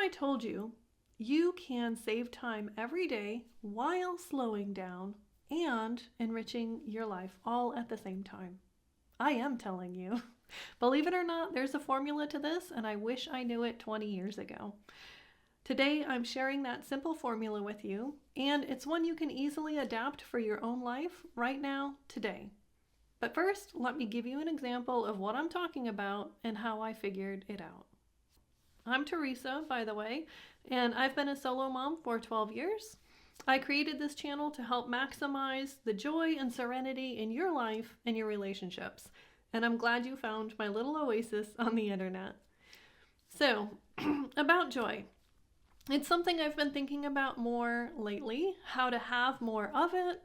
I told you, you can save time every day while slowing down and enriching your life all at the same time. I am telling you. Believe it or not, there's a formula to this, and I wish I knew it 20 years ago. Today, I'm sharing that simple formula with you, and it's one you can easily adapt for your own life right now, today. But first, let me give you an example of what I'm talking about and how I figured it out. I'm Teresa, by the way, and I've been a solo mom for 12 years. I created this channel to help maximize the joy and serenity in your life and your relationships. And I'm glad you found my little oasis on the internet. So, about joy. It's something I've been thinking about more lately, how to have more of it,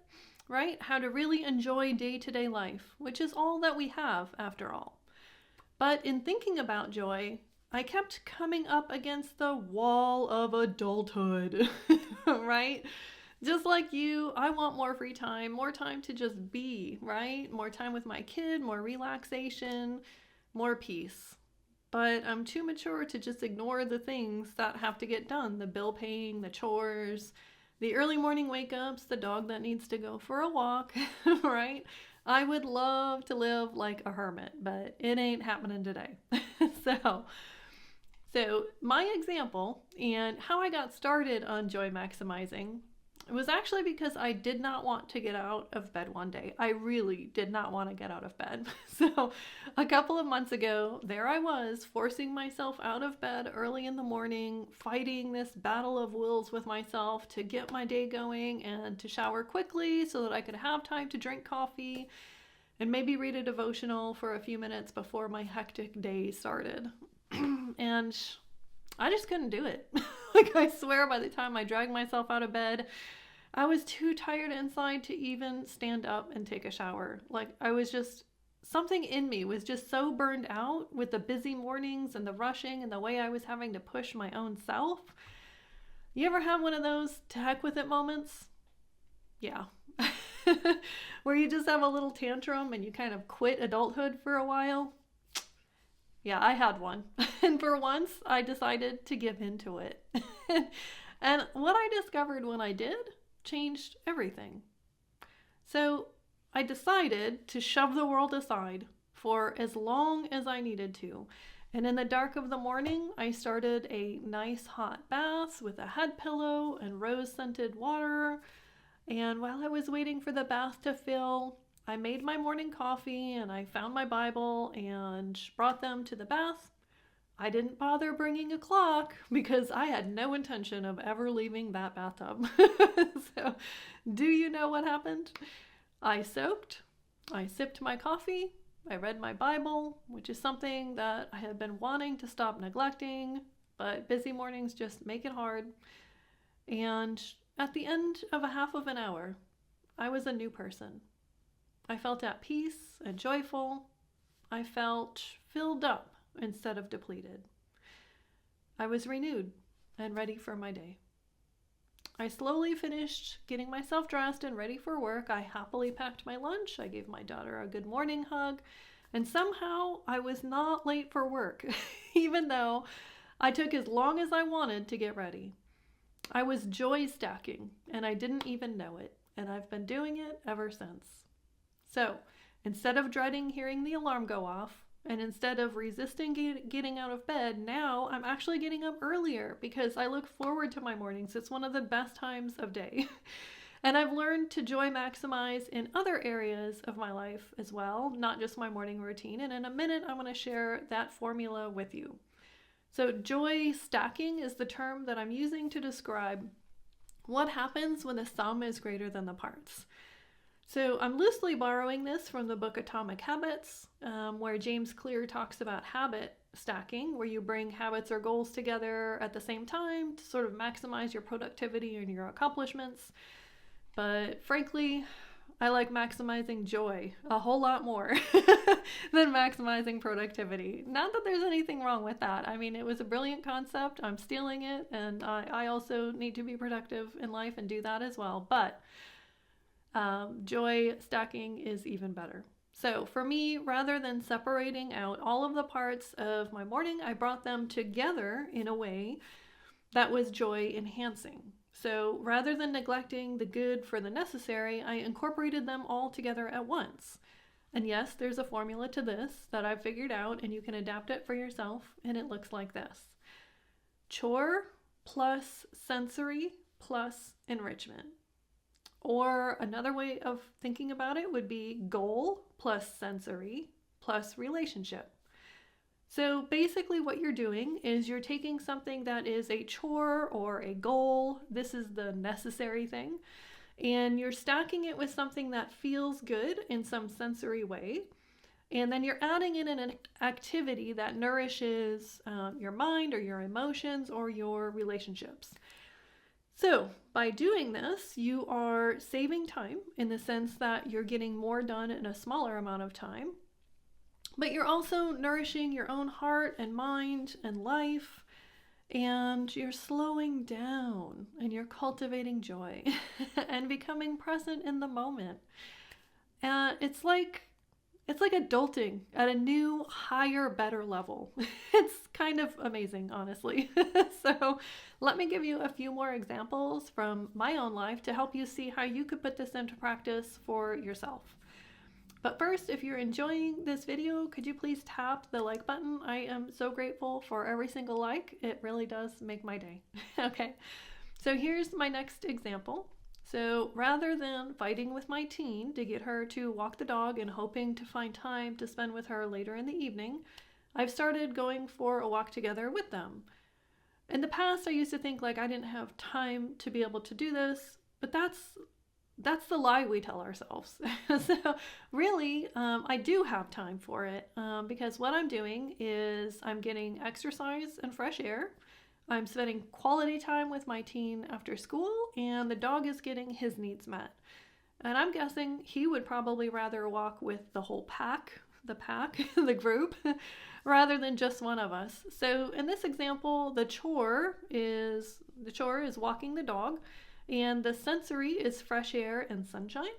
right? How to really enjoy day-to-day life, which is all that we have after all. But in thinking about joy, I kept coming up against the wall of adulthood, right? Just like you, I want more free time, more time to just be, right? More time with my kid, more relaxation, more peace. But I'm too mature to just ignore the things that have to get done, the bill paying, the chores, the early morning wake ups, the dog that needs to go for a walk, right? I would love to live like a hermit, but it ain't happening today. So my example and how I got started on joy maximizing was actually because I did not want to get out of bed one day. I really did not want to get out of bed. So a couple of months ago, there I was forcing myself out of bed early in the morning, fighting this battle of wills with myself to get my day going and to shower quickly so that I could have time to drink coffee and maybe read a devotional for a few minutes before my hectic day started. And I just couldn't do it. Like, I swear by the time I dragged myself out of bed, I was too tired inside to even stand up and take a shower. Like, something in me was just so burned out with the busy mornings and the rushing and the way I was having to push my own self. You ever have one of those to heck with it moments? Yeah. Where you just have a little tantrum and you kind of quit adulthood for a while? Yeah, I had one. And for once, I decided to give into it. And what I discovered when I did changed everything. So I decided to shove the world aside for as long as I needed to. And in the dark of the morning, I started a nice hot bath with a head pillow and rose-scented water. And while I was waiting for the bath to fill, I made my morning coffee and I found my Bible and brought them to the bath. I didn't bother bringing a clock because I had no intention of ever leaving that bathtub. So, do you know what happened? I soaked, I sipped my coffee, I read my Bible, which is something that I have been wanting to stop neglecting, but busy mornings just make it hard. And at the end of a half of an hour, I was a new person. I felt at peace and joyful. I felt filled up instead of depleted. I was renewed and ready for my day. I slowly finished getting myself dressed and ready for work. I happily packed my lunch. I gave my daughter a good morning hug. And somehow I was not late for work, even though I took as long as I wanted to get ready. I was joy stacking and I didn't even know it. And I've been doing it ever since. So, instead of dreading hearing the alarm go off, and instead of resisting getting out of bed, now I'm actually getting up earlier because I look forward to my mornings. It's one of the best times of day. And I've learned to joy maximize in other areas of my life as well, not just my morning routine. And in a minute, I want to share that formula with you. So, joy stacking is the term that I'm using to describe what happens when the sum is greater than the parts. So I'm loosely borrowing this from the book Atomic Habits, where James Clear talks about habit stacking, where you bring habits or goals together at the same time to sort of maximize your productivity and your accomplishments. But frankly, I like maximizing joy a whole lot more than maximizing productivity. Not that there's anything wrong with that. I mean, it was a brilliant concept. I'm stealing it, and I also need to be productive in life and do that as well. But joy stacking is even better. So for me, rather than separating out all of the parts of my morning, I brought them together in a way that was joy enhancing. So rather than neglecting the good for the necessary, I incorporated them all together at once. And yes, there's a formula to this that I've figured out, and you can adapt it for yourself, and it looks like this: chore plus sensory plus enrichment. Or another way of thinking about it would be goal plus sensory plus relationship. So basically what you're doing is you're taking something that is a chore or a goal, this is the necessary thing, and you're stacking it with something that feels good in some sensory way. And then you're adding in an activity that nourishes your mind or your emotions or your relationships. So by doing this, you are saving time in the sense that you're getting more done in a smaller amount of time. But you're also nourishing your own heart and mind and life, and you're slowing down and you're cultivating joy and becoming present in the moment. It's like adulting at a new, higher, better level. It's kind of amazing, honestly. So let me give you a few more examples from my own life to help you see how you could put this into practice for yourself. But first, if you're enjoying this video, could you please tap the like button? I am so grateful for every single like. It really does make my day. Okay, so here's my next example. So rather than fighting with my teen to get her to walk the dog and hoping to find time to spend with her later in the evening, I've started going for a walk together with them. In the past, I used to think like I didn't have time to be able to do this, but that's the lie we tell ourselves. So really, I do have time for it because what I'm doing is I'm getting exercise and fresh air. I'm spending quality time with my teen after school, and the dog is getting his needs met. And I'm guessing he would probably rather walk with the whole pack, the group, rather than just one of us. So in this example, the chore is walking the dog, and the sensory is fresh air and sunshine.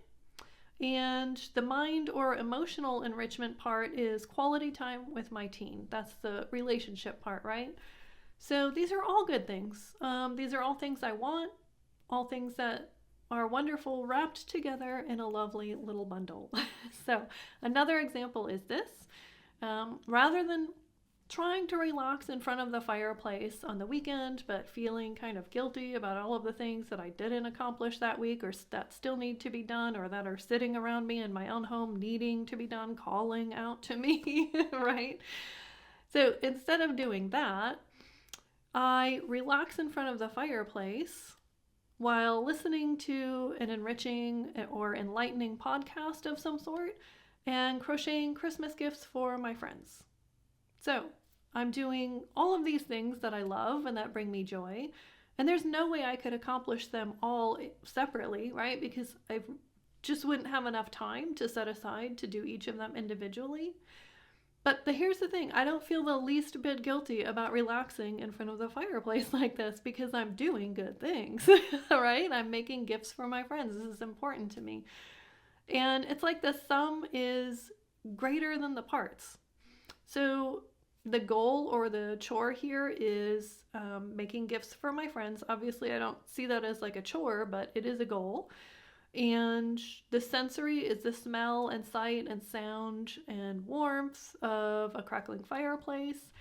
And the mind or emotional enrichment part is quality time with my teen. That's the relationship part, right? So these are all good things. These are all things I want, all things that are wonderful wrapped together in a lovely little bundle. So another example is this. Rather than trying to relax in front of the fireplace on the weekend, but feeling kind of guilty about all of the things that I didn't accomplish that week or that still need to be done or that are sitting around me in my own home needing to be done, calling out to me, right? So instead of doing that, I relax in front of the fireplace while listening to an enriching or enlightening podcast of some sort and crocheting Christmas gifts for my friends. So I'm doing all of these things that I love and that bring me joy, and there's no way I could accomplish them all separately, right? Because I just wouldn't have enough time to set aside to do each of them individually. But here's the thing, I don't feel the least bit guilty about relaxing in front of the fireplace like this because I'm doing good things, right? I'm making gifts for my friends. This is important to me. And it's like the sum is greater than the parts. So the goal or the chore here is making gifts for my friends. Obviously, I don't see that as like a chore, but it is a goal. And the sensory is the smell and sight and sound and warmth of a crackling fireplace.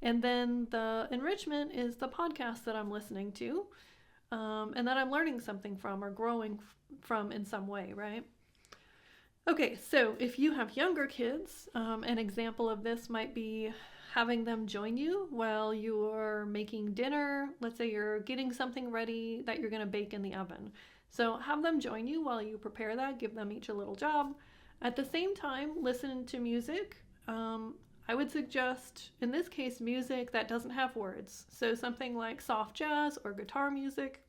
And then the enrichment is the podcast that I'm listening to and that I'm learning something from or growing from in some way, right? Okay, so if you have younger kids, an example of this might be having them join you while you're making dinner. Let's say you're getting something ready that you're going to bake in the oven. So have them join you while you prepare that, give them each a little job. At the same time, listen to music. I would suggest, in this case, music that doesn't have words. So something like soft jazz or guitar music.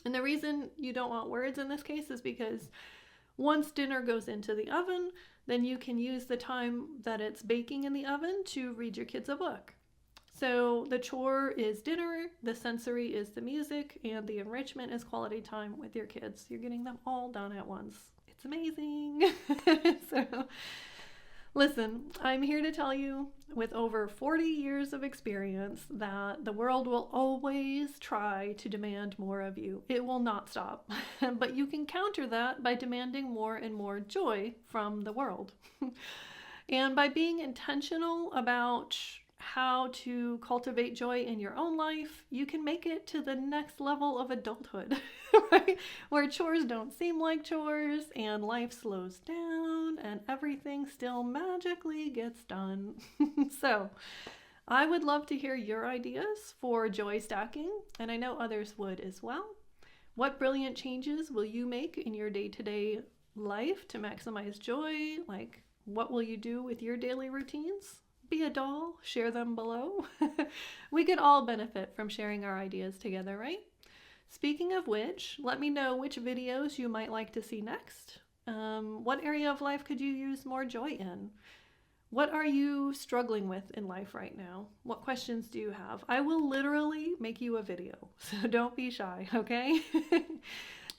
And the reason you don't want words in this case is because once dinner goes into the oven, then you can use the time that it's baking in the oven to read your kids a book. So the chore is dinner, the sensory is the music, and the enrichment is quality time with your kids. You're getting them all done at once. It's amazing. So Listen, I'm here to tell you with over 40 years of experience that the world will always try to demand more of you. It will not stop. But you can counter that by demanding more and more joy from the world. And by being intentional about how to cultivate joy in your own life, you can make it to the next level of adulthood, right? Where chores don't seem like chores and life slows down and everything still magically gets done. So, I would love to hear your ideas for joy stacking, and I know others would as well. What brilliant changes will you make in your day to day life to maximize joy? Like, what will you do with your daily routines? Be a doll, share them below. We could all benefit from sharing our ideas together, right? Speaking of which, let me know which videos you might like to see next. What area of life could you use more joy in? What are you struggling with in life right now? What questions do you have? I will literally make you a video, so don't be shy, okay?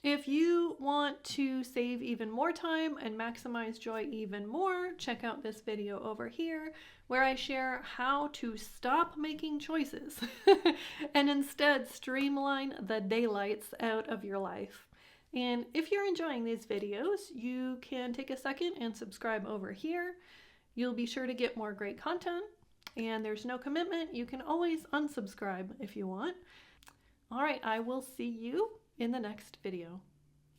If you want to save even more time and maximize joy even more, check out this video over here where I share how to stop making choices and instead streamline the daylights out of your life. And if you're enjoying these videos, you can take a second and subscribe over here. You'll be sure to get more great content, and there's no commitment. You can always unsubscribe if you want. All right, I will see you in the next video.